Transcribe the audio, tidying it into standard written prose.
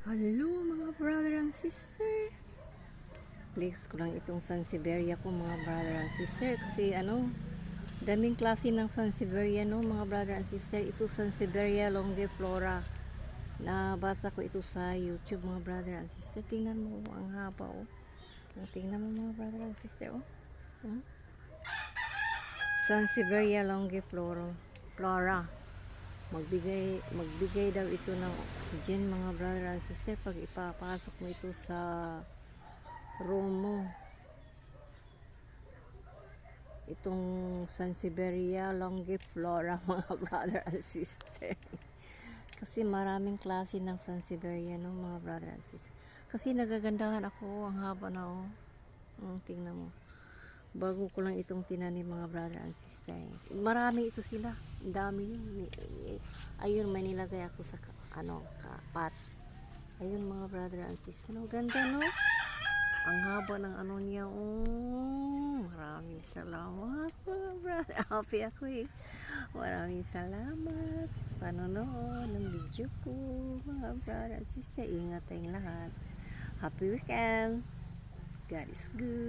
Hello mga brother and sister. Flex ko lang itong Sansevieria ko mga brother and sister. Kasi daming klase ng Sansevieria no mga brother and sister. Ito Sansevieria longiflora. Nabasa ko ito sa YouTube mga brother and sister. Tingnan mo ang haba oh. Tingnan mo mga brother and sister oh. Sansevieria longiflora. Magbigay daw ito ng oxygen mga brother and sister pag ipapasok mo ito sa room mo. Itong Sansevieria longiflora mga brother and sister. Kasi maraming klase ng Sansevieria no mga brother and sister. Kasi nagagandahan ako, ang haba na oh. Tingnan mo. Bago ko lang itong tinanim mga brother and sister. Marami ito sila. Ang dami yun. Ayun, may nilagay ako sa kapat. Ayun mga brother and sister. No, ganda no? Ang haba ng niya. Maraming salamat mga brother. Happy ako eh. Maraming salamat sa panonood ng video ko mga brother and sister. Ingat tayong lahat. Happy weekend. God is good.